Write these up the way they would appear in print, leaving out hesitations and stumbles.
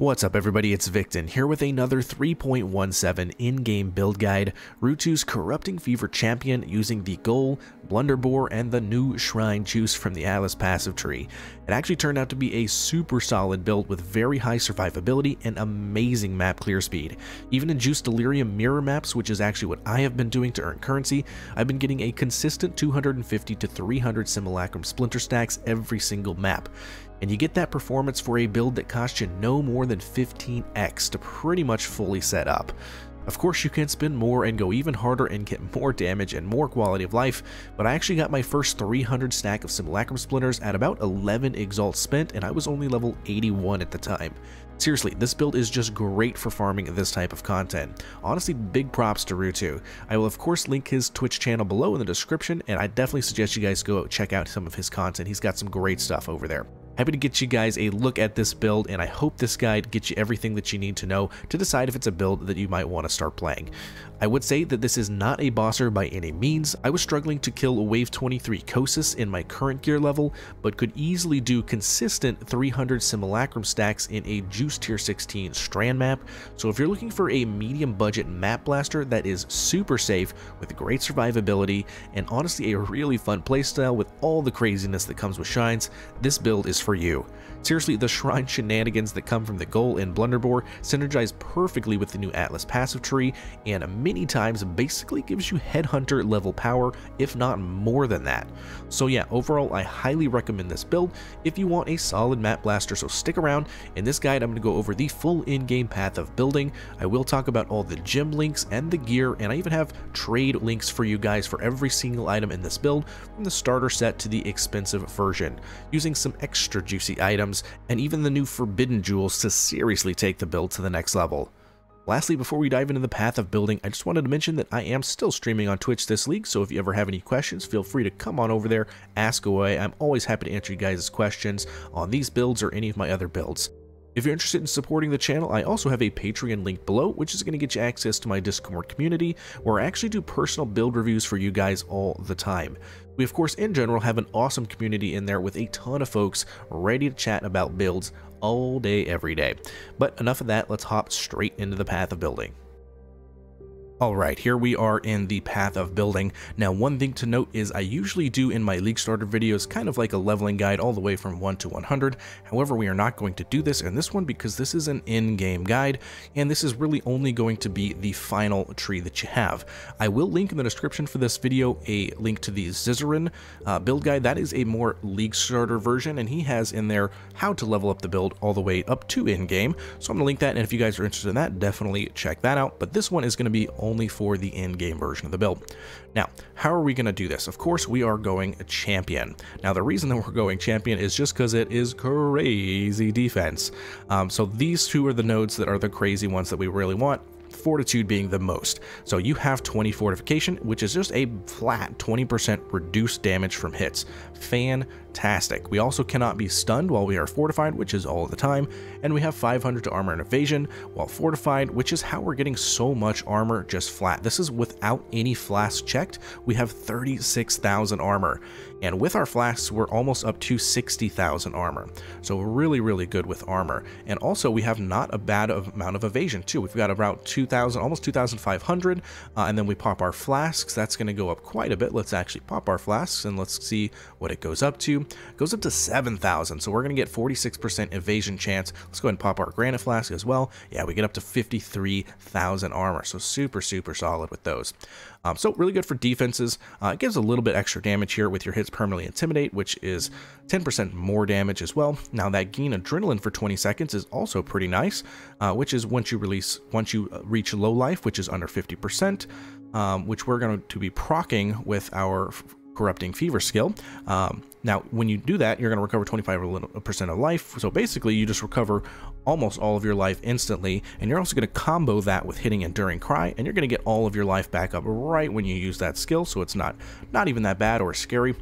What's up everybody, it's Victon here with another 3.17 in-game build guide, Ruetoo's Corrupting Fever Champion using the Gull, Blunderbore, and the new Shrine Juice from the Atlas passive tree. It actually turned out to be a super solid build with very high survivability and amazing map clear speed. Even in Juice Delirium mirror maps, which is actually what I have been doing to earn currency, I've been getting a consistent 250 to 300 Simulacrum Splinter stacks every single map. And you get that performance for a build that costs you no more than 15x to pretty much fully set up. Of course you can spend more and go even harder and get more damage and more quality of life, but I actually got my first 300 stack of Simulacrum Splinters at about 11 exalts spent, and I was only level 81 at the time. Seriously, this build is just great for farming this type of content. Honestly, big props to Ruetoo. I will of course link his Twitch channel below in the description, and I definitely suggest you guys go check out some of his content. He's got some great stuff over there. Happy to get you guys a look at this build, and I hope this guide gets you everything that you need to know to decide if it's a build that you might want to start playing. I would say that this is not a bosser by any means. I was struggling to kill a wave 23 Kosis in my current gear level, but could easily do consistent 300 Simulacrum stacks in a Juice tier 16 Strand map, so if you're looking for a medium budget map blaster that is super safe with great survivability and honestly a really fun playstyle with all the craziness that comes with shrines, this build is for you. Seriously, the shrine shenanigans that come from the Gull and Blunderbore synergize perfectly with the new Atlas passive tree, and many times basically gives you headhunter level power, if not more than that. So yeah, overall I highly recommend this build if you want a solid map blaster, so stick around. In this guide I'm going to go over the full in-game path of building. I will talk about all the gem links and the gear, and I even have trade links for you guys for every single item in this build, from the starter set to the expensive version, using some extra juicy items and even the new forbidden jewels to seriously take the build to the next level. Lastly, before we dive into the path of building, I just wanted to mention that I am still streaming on Twitch this week, so if you ever have any questions, feel free to come on over there, ask away. I'm always happy to answer you guys' questions on these builds or any of my other builds. If you're interested in supporting the channel, I also have a Patreon link below, which is going to get you access to my Discord community, where I actually do personal build reviews for you guys all the time. We of course in general have an awesome community in there with a ton of folks ready to chat about builds all day every day. But enough of that, let's hop straight into the path of building. Alright, here we are in the path of building. Now one thing to note is I usually do in my League Starter videos kind of like a leveling guide all the way from 1 to 100. However, we are not going to do this in this one because this is an in-game guide, and this is really only going to be the final tree that you have. I will link in the description for this video a link to the Ziz Ruetoo build guide. That is a more League Starter version, and he has in there how to level up the build all the way up to in-game. So I'm going to link that, and if you guys are interested in that, definitely check that out. But this one is going to be only for the in-game version of the build. Now, how are we going to do this? Of course, we are going champion. Now, the reason that we're going champion is just because it is crazy defense. So these two are the nodes that are the crazy ones that we really want. Fortitude being the most. So you have 20 fortification, which is just a flat 20% reduced damage from hits. Fantastic. We also cannot be stunned while we are fortified, which is all the time, and we have 500 to armor and evasion while fortified, which is how we're getting so much armor just flat. This is without any flasks checked. We have 36,000 armor, and with our flasks we're almost up to 60,000 armor. So really, really good with armor. And also we have not a bad amount of evasion too. We've got about 2,000, almost 2,500, and then we pop our flasks. That's going to go up quite a bit. Let's actually pop our flasks and let's see what it goes up to. It goes up to 7,000, so we're going to get 46% evasion chance. Let's go ahead and pop our granite flask as well. Yeah, we get up to 53,000 armor, so super solid with those. So really good for defenses. It gives a little bit extra damage here with your hits permanently intimidate, which is 10% more damage as well. Now that gain adrenaline for 20 seconds is also pretty nice, which is once you reach low life, which is under 50%, which we're going to be proccing with our Corrupting Fever skill. Now when you do that, you're going to recover 25% of life, so basically you just recover almost all of your life instantly, and you're also going to combo that with hitting Enduring Cry, and you're going to get all of your life back up right when you use that skill, so it's not even that bad or scary.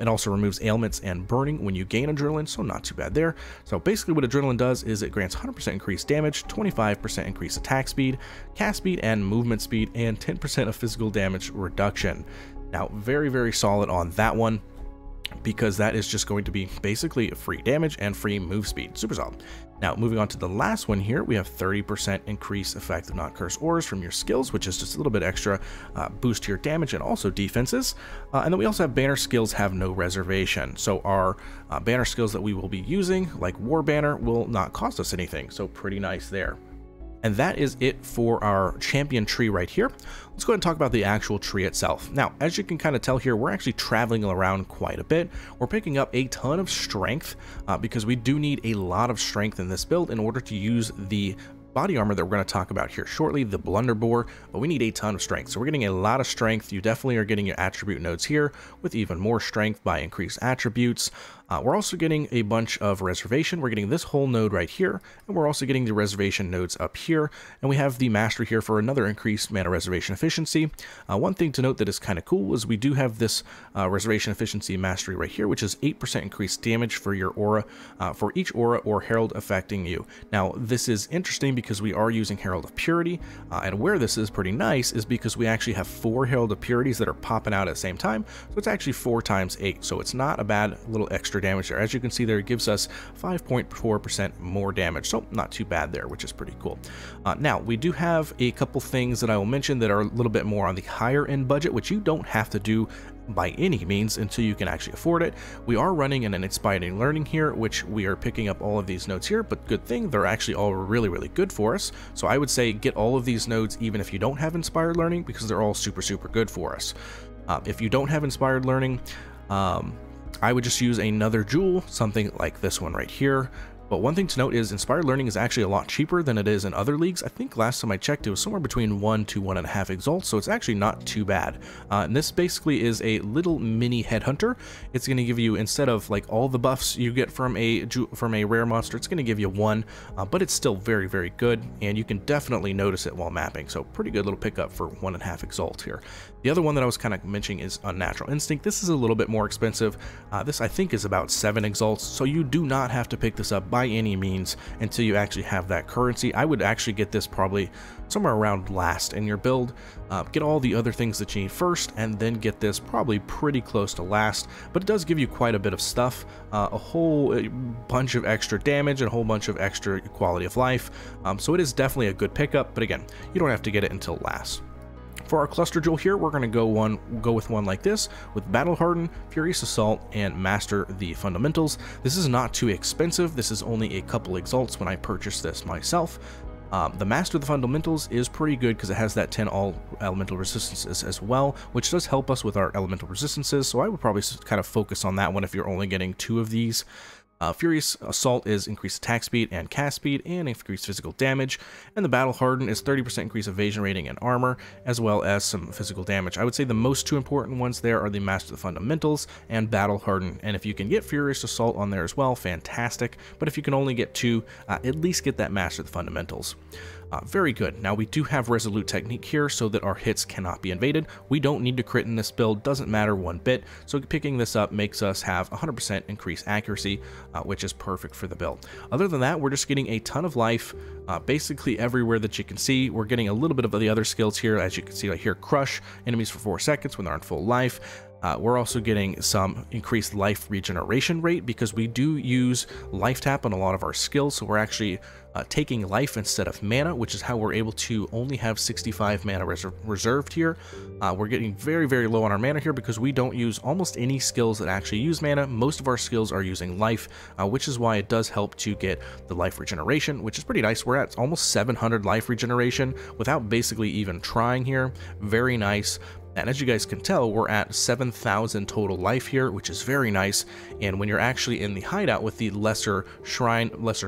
It also removes ailments and burning when you gain adrenaline, so not too bad there. So basically what adrenaline does is it grants 100% increased damage, 25% increased attack speed, cast speed, and movement speed, and 10% of physical damage reduction. Now very solid on that one. because that is just going to be basically free damage and free move speed. Super solid. Now, moving on to the last one here, we have 30% increase effect of non-cursed auras from your skills, which is just a little bit extra boost to your damage and also defenses. And then we also have banner skills have no reservation. So our banner skills that we will be using, like War Banner, will not cost us anything. So pretty nice there. And that is it for our champion tree right here. Let's go ahead and talk about the actual tree itself. Now, as you can kind of tell here, we're actually traveling around quite a bit. We're picking up a ton of strength because we do need a lot of strength in this build in order to use the body armor that we're going to talk about here shortly, the Blunderbore, but we need a ton of strength. So we're getting a lot of strength. You definitely are getting your attribute nodes here with even more strength by increased attributes. We're also getting a bunch of reservation. We're getting this whole node right here, and we're also getting the reservation nodes up here, and we have the mastery here for another increased mana reservation efficiency. One thing to note that is kind of cool is we do have this reservation efficiency mastery right here, which is 8% increased damage for your aura, for each aura or herald affecting you. Now, this is interesting because we are using Herald of Purity, and where this is pretty nice is because we actually have 4 Herald of Purities that are popping out at the same time, so it's actually 4 times 8, so it's not a bad little extra damage there. As you can see there, it gives us 5.4% more damage, so not too bad there, which is pretty cool. Now, we do have a couple things that I will mention that are a little bit more on the higher end budget, which you don't have to do by any means until you can actually afford it. We are running an inspired learning here, which we are picking up all of these nodes here, but good thing they're actually all really good for us. So I would say get all of these nodes even if you don't have inspired learning, because they're all super good for us. If you don't have inspired learning, I would just use another jewel, something like this one right here. But one thing to note is Inspired Learning is actually a lot cheaper than it is in other leagues. I think last time I checked it was somewhere between 1 to 1.5 exalts, so it's actually not too bad. And this basically is a little mini headhunter. It's going to give you, instead of like all the buffs you get from a rare monster, it's going to give you 1, but it's still very good, and you can definitely notice it while mapping. So pretty good little pickup for 1.5 exalt here. The other one that I was kind of mentioning is Unnatural Instinct. This is a little bit more expensive. This I think is about 7 exalts, so you do not have to pick this up by any means until you actually have that currency. I would actually get this probably somewhere around last in your build. Get all the other things that you need first, and then get this probably pretty close to last, but it does give you quite a bit of stuff, a whole bunch of extra damage and a whole bunch of extra quality of life, so it is definitely a good pickup, but again, you don't have to get it until last. For our cluster jewel here, we're going to go with one like this, with Battle Harden, Furious Assault, and Master the Fundamentals. This is not too expensive. This is only a couple exalts when I purchased this myself. The Master of the Fundamentals is pretty good because it has that 10 all elemental resistances as well, which does help us with our elemental resistances, so I would probably kind of focus on that one if you're only getting 2 of these. Furious Assault is increased attack speed and cast speed and increased physical damage, and the Battle Harden is 30% increased evasion rating and armor, as well as some physical damage. I would say the most 2 important ones there are the Master of the Fundamentals and Battle Harden, and if you can get Furious Assault on there as well, fantastic, but if you can only get 2, at least get that Master of the Fundamentals. Very good. Now we do have Resolute Technique here so that our hits cannot be invaded. We don't need to crit in this build, doesn't matter one bit, so picking this up makes us have 100% increased accuracy, which is perfect for the build. Other than that, we're just getting a ton of life, basically everywhere that you can see. We're getting a little bit of the other skills here, as you can see right here, Crush enemies for 4 seconds when they're on full life. We're also getting some increased life regeneration rate because we do use life tap on a lot of our skills, so we're actually taking life instead of mana, which is how we're able to only have 65 mana reserved here. We're getting very low on our mana here because we don't use almost any skills that actually use mana. Most of our skills are using life, which is why it does help to get the life regeneration, which is pretty nice. We're at almost 700 life regeneration without basically even trying here. Very nice. And as you guys can tell, we're at 7,000 total life here, which is very nice. And when you're actually in the hideout with the lesser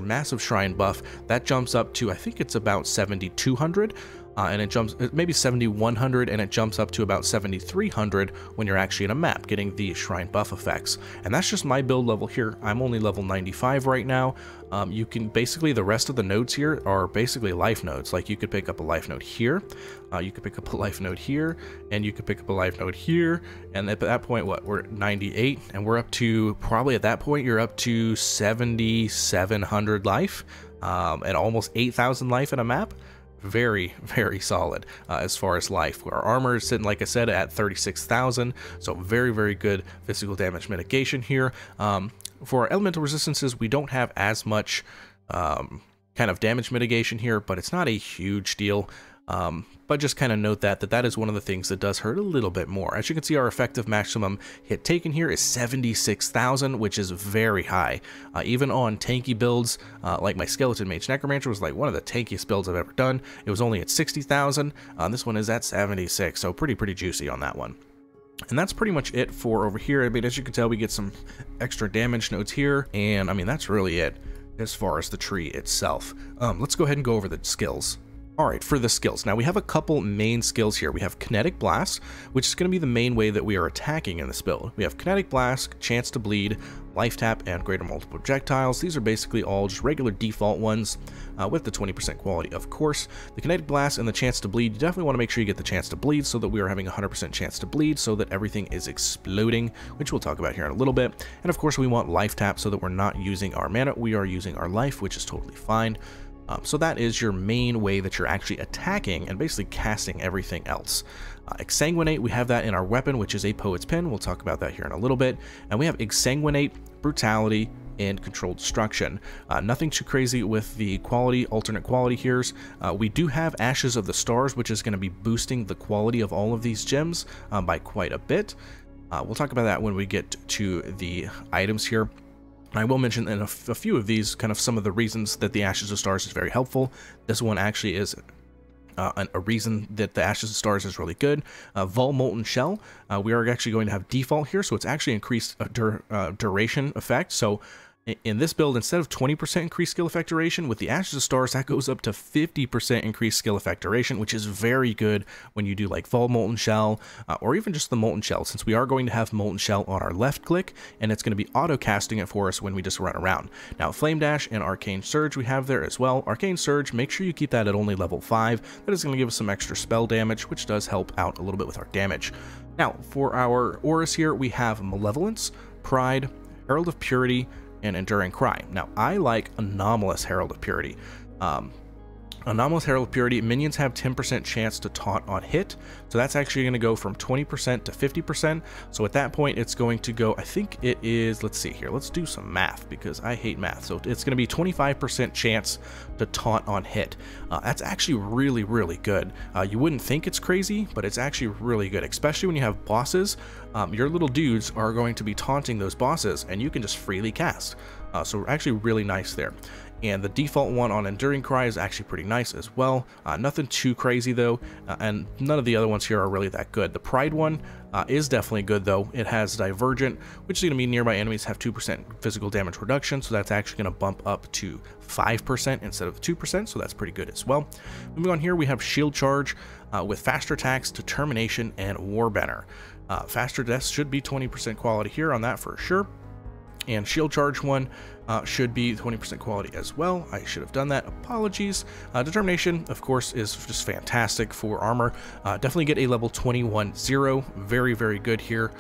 massive shrine buff, that jumps up to, I think it's about 7,200. And it jumps maybe 7,100, and it jumps up to about 7,300 when you're actually in a map getting the shrine buff effects. And that's just my build level here. I'm only level 95 right now. You can basically, the rest of the nodes here are basically life nodes. Like you could pick up a life node here, you could pick up a life node here, and you could pick up a life node here. And at that point, what, we're at 98, and we're up to, probably at that point, you're up to 7,700 life, and almost 8,000 life in a map. very, very solid as far as life. Our armor is sitting, like I said, at 36,000, so very, very good physical damage mitigation here. For our elemental resistances, we don't have as much kind of damage mitigation here, but it's not a huge deal. But just kind of note that is one of the things that does hurt a little bit more. As you can see, our effective maximum hit taken here is 76,000, which is very high. Even on tanky builds, like my Skeleton Mage Necromancer was like one of the tankiest builds I've ever done. It was only at 60,000. This one is at 76, so pretty juicy on that one. And that's pretty much it for over here. I mean, as you can tell, we get some extra damage nodes here, and I mean, that's really it as far as the tree itself. Let's go ahead and go over the skills. Alright, for the skills. Now we have a couple main skills here. We have Kinetic Blast, which is going to be the main way that we are attacking in this build. We have Kinetic Blast, Chance to Bleed, Life Tap, and Greater Multiple Projectiles. These are basically all just regular default ones with the 20% quality, of course. The Kinetic Blast and the Chance to Bleed, you definitely want to make sure you get the Chance to Bleed so that we are having 100% chance to bleed so that everything is exploding, which we'll talk about here in a little bit. And of course we want Life Tap so that we're not using our mana, we are using our life, which is totally fine. So that is your main way that you're actually attacking and basically casting everything else. Exsanguinate, we have that in our weapon, which is a Poet's Pen. We'll talk about that here in a little bit. And we have Exsanguinate, Brutality, and Controlled Destruction. Nothing too crazy with the quality, alternate quality here. We do have Ashes of the Stars, which is going to be boosting the quality of all of these gems by quite a bit. We'll talk about that when we get to the items here. I will mention in a few of these kind of some of the reasons that the Ashes of Stars is very helpful. This one actually is a reason that the Ashes of Stars is really good. Vol Molten Shell, we are actually going to have default here, so it's actually increased duration effect. So in this build, instead of 20% increased skill effect duration, with the Ashes of Stars, that goes up to 50% increased skill effect duration, which is very good when you do like Vol Molten Shell, or even just the Molten Shell, since we are going to have Molten Shell on our left click, and it's going to be auto-casting it for us when we just run around. Now, Flame Dash and Arcane Surge we have there as well. Arcane Surge, make sure you keep that at only level 5. That is going to give us some extra spell damage, which does help out a little bit with our damage. Now, for our auras here, we have Malevolence, Pride, Herald of Purity, and Enduring Cry. Now, I like Anomalous Herald of Purity. Anomalous Herald of Purity, minions have 10% chance to taunt on hit, so that's actually going to go from 20% to 50%. So at that point, it's going to go, I think it is, let's see here, let's do some math because I hate math. So it's going to be 25% chance to taunt on hit. That's actually really, really good. You wouldn't think it's crazy, but it's actually really good, especially when you have bosses. Your little dudes are going to be taunting those bosses, and you can just freely cast. So actually really nice there. And the default one on Enduring Cry is actually pretty nice as well. Nothing too crazy though, and none of the other ones here are really that good. The Pride one is definitely good though. It has Divergent, which is going to mean nearby enemies have 2% physical damage reduction, so that's actually going to bump up to 5% instead of 2%, so that's pretty good as well. Moving on here, we have Shield Charge with Faster Attacks, Determination, and Warbanner. Faster Deaths should be 20% quality here on that for sure. And Shield Charge one should be 20% quality as well. I should have done that. Apologies. Determination, of course, is just fantastic for armor. Definitely get a level 21-0. Very, very good here.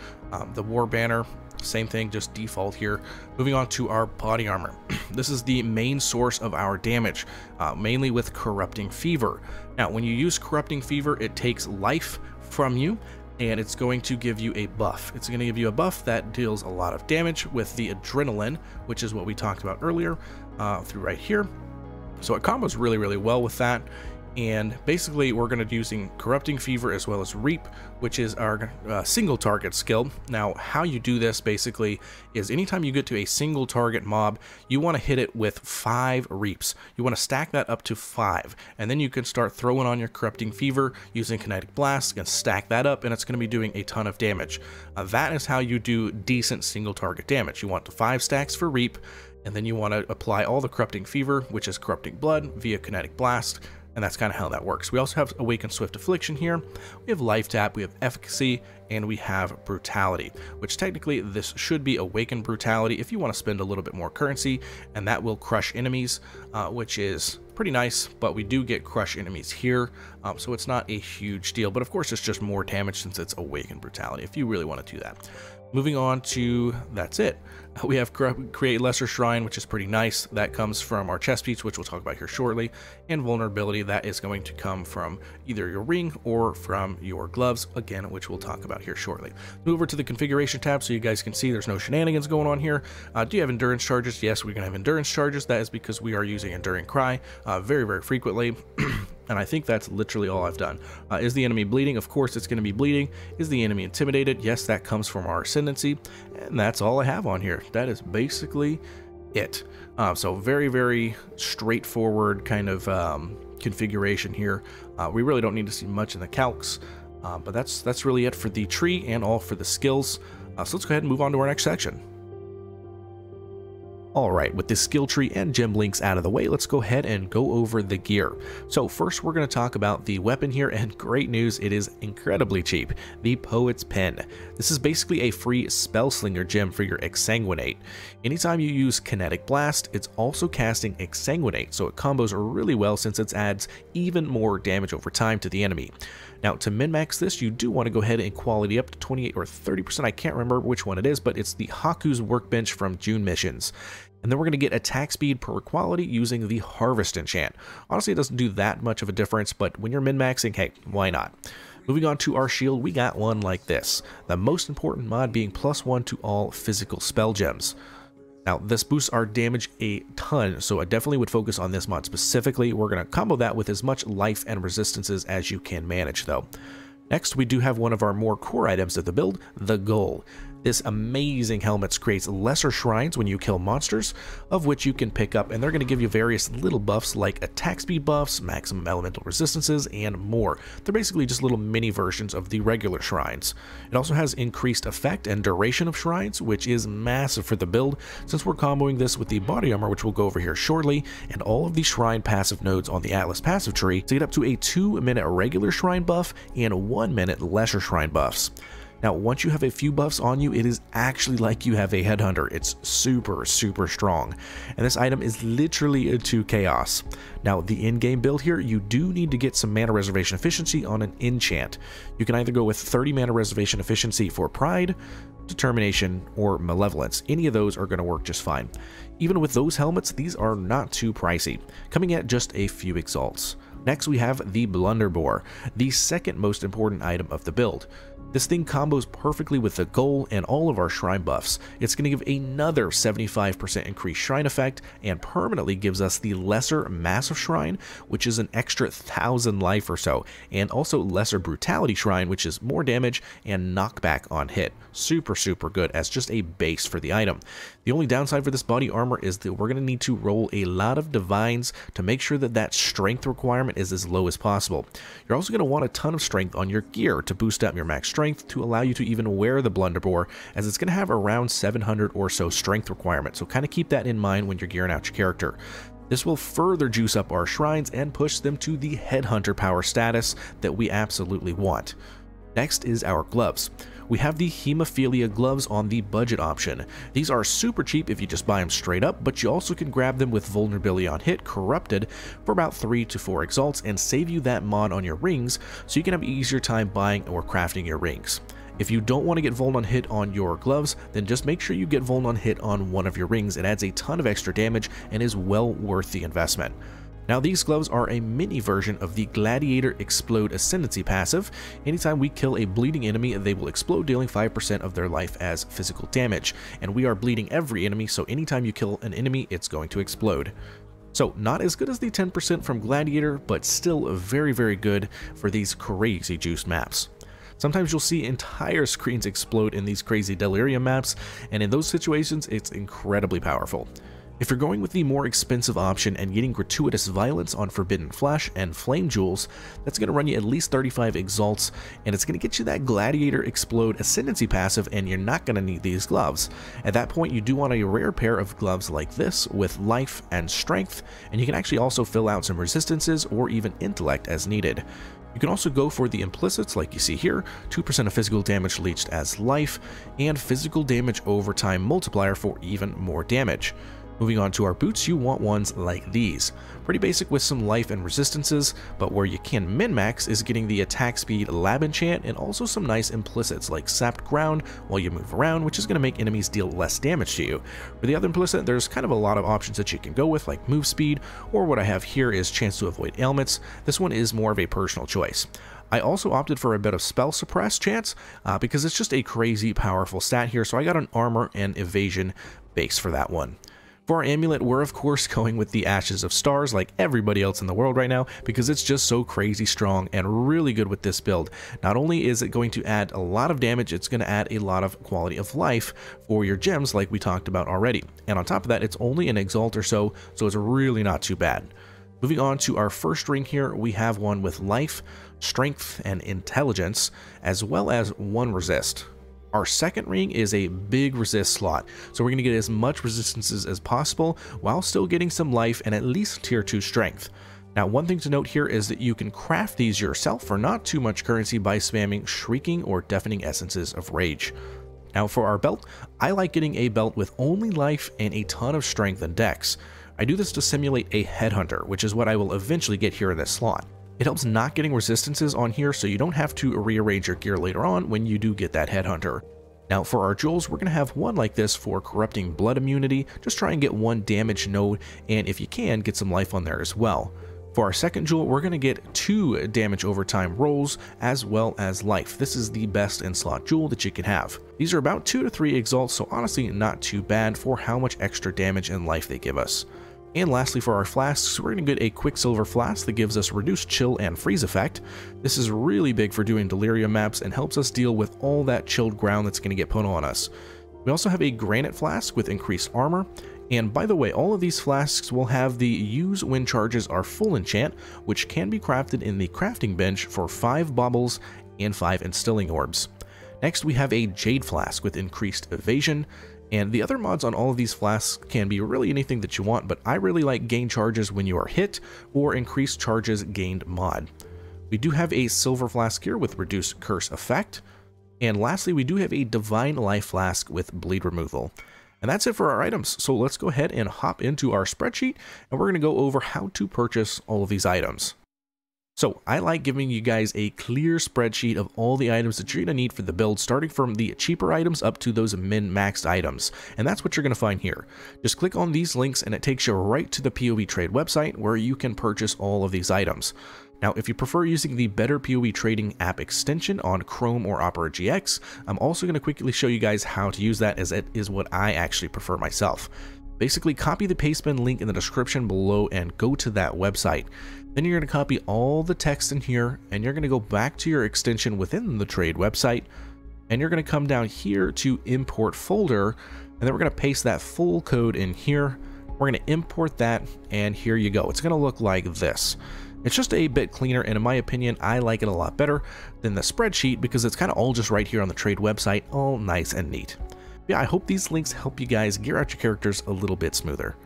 The War Banner, same thing, just default here. Moving on to our body armor. This is the main source of our damage, mainly with Corrupting Fever. Now, when you use Corrupting Fever, it takes life from you, and it's going to give you a buff. It's going to give you a buff that deals a lot of damage with the Adrenaline, which is what we talked about earlier through right here. So it combos really, really well with that. And basically we're going to be using Corrupting Fever as well as Reap, which is our single target skill. Now how you do this basically is anytime you get to a single target mob, you want to hit it with 5 Reaps. You want to stack that up to 5, and then you can start throwing on your Corrupting Fever using Kinetic Blast and stack that up, and it's going to be doing a ton of damage. That is how you do decent single target damage. You want the 5 stacks for Reap, and then you want to apply all the Corrupting Fever, which is Corrupting Blood, via Kinetic Blast. And that's kind of how that works. We also have Awaken Swift Affliction here. We have Life Tap, we have Efficacy, and we have Brutality, which technically this should be Awaken Brutality if you want to spend a little bit more currency, and that will crush enemies, which is pretty nice, but we do get crush enemies here, so it's not a huge deal. But of course, it's just more damage since it's Awaken Brutality if you really want to do that. Moving on to, that's it. We have Create Lesser Shrine, which is pretty nice. That comes from our chest piece, which we'll talk about here shortly. And Vulnerability, that is going to come from either your ring or from your gloves, again, which we'll talk about here shortly. Move over to the configuration tab so you guys can see there's no shenanigans going on here. Do you have endurance charges? Yes, we're going to have endurance charges. That is because we are using Enduring Cry very, very frequently. And I think that's literally all I've done. Is the enemy bleeding? Of course it's going to be bleeding. Is the enemy intimidated? Yes, that comes from our Ascendancy. And that's all I have on here. That is basically it. So very, very straightforward kind of configuration here. We really don't need to see much in the calcs. But that's really it for the tree and all for the skills. So let's go ahead and move on to our next section. Alright, with this skill tree and gem links out of the way, let's go ahead and go over the gear. So first we're going to talk about the weapon here, and great news, it is incredibly cheap. The Poet's Pen. This is basically a free Spellslinger gem for your Exsanguinate. Anytime you use Kinetic Blast, it's also casting Exsanguinate, so it combos really well since it adds even more damage over time to the enemy. Now, to min-max this, you do want to go ahead and quality up to 28 or 30%. I can't remember which one it is, but it's the Haku's Workbench from June missions. And then we're going to get attack speed per quality using the Harvest enchant. Honestly, it doesn't do that much of a difference, but when you're min-maxing, hey, why not? Moving on to our shield, we got one like this. The most important mod being +1 to all physical spell gems. Now, this boosts our damage a ton, so I definitely would focus on this mod specifically. We're going to combo that with as much life and resistances as you can manage, though. Next, we do have one of our more core items of the build, the Gull. This amazing helmet creates lesser shrines when you kill monsters, of which you can pick up, and they're going to give you various little buffs like attack speed buffs, maximum elemental resistances, and more. They're basically just little mini versions of the regular shrines. It also has increased effect and duration of shrines, which is massive for the build, since we're comboing this with the body armor, which we'll go over here shortly, and all of the shrine passive nodes on the Atlas passive tree to get up to a 2-minute regular shrine buff and 1-minute lesser shrine buffs. Now, once you have a few buffs on you, it is actually like you have a headhunter. It's super, super strong. And this item is literally a 2 chaos. Now, the in-game build here, you do need to get some mana reservation efficiency on an enchant. You can either go with 30 mana reservation efficiency for Pride, Determination, or Malevolence. Any of those are going to work just fine. Even with those helmets, these are not too pricey, coming at just a few exalts. Next, we have the Blunderbore, the second most important item of the build. This thing combos perfectly with the Gull and all of our shrine buffs. It's going to give another 75% increased shrine effect and permanently gives us the lesser massive shrine, which is an extra 1,000 life or so, and also lesser brutality shrine, which is more damage and knockback on hit. Super, super good as just a base for the item. The only downside for this body armor is that we're going to need to roll a lot of divines to make sure that that strength requirement is as low as possible. You're also going to want a ton of strength on your gear to boost up your max strength to allow you to even wear the Blunderbore, as it's going to have around 700 or so strength requirement, so kind of keep that in mind when you're gearing out your character. This will further juice up our shrines and push them to the headhunter power status that we absolutely want. Next is our gloves. We have the Hemophilia gloves on the budget option. These are super cheap if you just buy them straight up, but you also can grab them with vulnerability on hit, corrupted, for about 3 to 4 exalts and save you that mod on your rings so you can have an easier time buying or crafting your rings. If you don't want to get Vuln on hit on your gloves, then just make sure you get Vuln on hit on one of your rings. It adds a ton of extra damage and is well worth the investment. Now, these gloves are a mini version of the Gladiator Explode Ascendancy passive. Anytime we kill a bleeding enemy, they will explode, dealing 5% of their life as physical damage. And we are bleeding every enemy, so anytime you kill an enemy, it's going to explode. So, not as good as the 10% from Gladiator, but still very, very good for these crazy juice maps. Sometimes you'll see entire screens explode in these crazy delirium maps, and in those situations, it's incredibly powerful. If you're going with the more expensive option and getting gratuitous violence on Forbidden Flesh and Flame Jewels, that's going to run you at least 35 exalts, and it's going to get you that Gladiator Explode Ascendancy passive, and you're not going to need these gloves. At that point, you do want a rare pair of gloves like this with life and strength, and you can actually also fill out some resistances or even intellect as needed. You can also go for the implicits like you see here, 2% of physical damage leached as life, and physical damage over time multiplier for even more damage. Moving on to our boots, you want ones like these. Pretty basic with some life and resistances, but where you can min-max is getting the attack speed lab enchant and also some nice implicits like sapped ground while you move around, which is going to make enemies deal less damage to you. For the other implicit, there's kind of a lot of options that you can go with, like move speed, or what I have here is chance to avoid ailments. This one is more of a personal choice. I also opted for a bit of spell suppress chance because it's just a crazy powerful stat here, so I got an armor and evasion base for that one. For our amulet, we're of course going with the Ashes of Stars like everybody else in the world right now because it's just so crazy strong and really good with this build. Not only is it going to add a lot of damage, it's going to add a lot of quality of life for your gems like we talked about already. And on top of that, it's only an Exalt or so it's really not too bad. Moving on to our first ring here, we have one with life, strength, and intelligence, as well as one resist. Our second ring is a big resist slot, so we're going to get as much resistances as possible while still getting some life and at least tier 2 strength. Now, one thing to note here is that you can craft these yourself for not too much currency by spamming shrieking or deafening essences of rage. Now for our belt, I like getting a belt with only life and a ton of strength and dex. I do this to simulate a headhunter, which is what I will eventually get here in this slot. It helps not getting resistances on here so you don't have to rearrange your gear later on when you do get that headhunter. Now for our jewels, we're going to have one like this for corrupting blood immunity. Just try and get one damage node, and if you can, get some life on there as well. For our second jewel, we're going to get 2 damage over time rolls as well as life. This is the best in slot jewel that you can have. These are about 2 to 3 exalts, so honestly not too bad for how much extra damage and life they give us. And lastly, for our flasks, we're going to get a Quicksilver flask that gives us reduced chill and freeze effect. This is really big for doing delirium maps and helps us deal with all that chilled ground that's going to get put on us. We also have a granite flask with increased armor. And by the way, all of these flasks will have the use when charges are full enchant, which can be crafted in the crafting bench for 5 baubles and 5 instilling orbs. Next, we have a jade flask with increased evasion. And the other mods on all of these flasks can be really anything that you want, but I really like gain charges when you are hit or increased charges gained mod. We do have a silver flask here with reduced curse effect. And lastly, we do have a divine life flask with bleed removal. And that's it for our items. So let's go ahead and hop into our spreadsheet and we're going to go over how to purchase all of these items. So I like giving you guys a clear spreadsheet of all the items that you're going to need for the build, starting from the cheaper items up to those min-maxed items. And that's what you're going to find here. Just click on these links and it takes you right to the PoE Trade website where you can purchase all of these items. Now, if you prefer using the Better PoE Trading app extension on Chrome or Opera GX, I'm also going to quickly show you guys how to use that, as it is what I actually prefer myself. Basically, copy the pastebin link in the description below and go to that website. Then you're going to copy all the text in here and you're going to go back to your extension within the trade website and you're going to come down here to import folder, and then we're going to paste that full code in here. We're going to import that and here you go. It's going to look like this. It's just a bit cleaner, and in my opinion, I like it a lot better than the spreadsheet because it's kind of all just right here on the trade website, all nice and neat. Yeah, I hope these links help you guys gear out your characters a little bit smoother.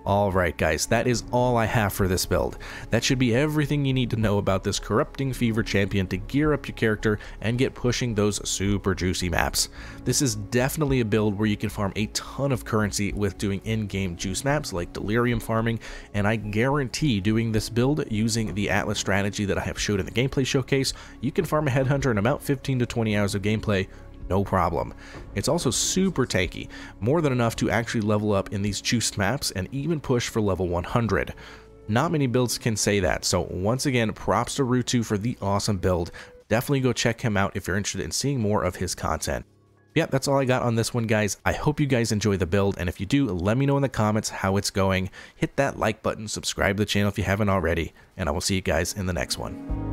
Alright guys, that is all I have for this build. That should be everything you need to know about this Corrupting Fever champion to gear up your character and get pushing those super juicy maps. This is definitely a build where you can farm a ton of currency with doing in-game juice maps like delirium farming, and I guarantee doing this build using the Atlas strategy that I have showed in the gameplay showcase, you can farm a headhunter in about 15 to 20 hours of gameplay. No problem. It's also super tanky, more than enough to actually level up in these juiced maps and even push for level 100. Not many builds can say that, so once again, props to Ruetoo for the awesome build. Definitely go check him out if you're interested in seeing more of his content. Yeah, that's all I got on this one, guys. I hope you guys enjoy the build, and if you do, let me know in the comments how it's going. Hit that like button, subscribe to the channel if you haven't already, and I will see you guys in the next one.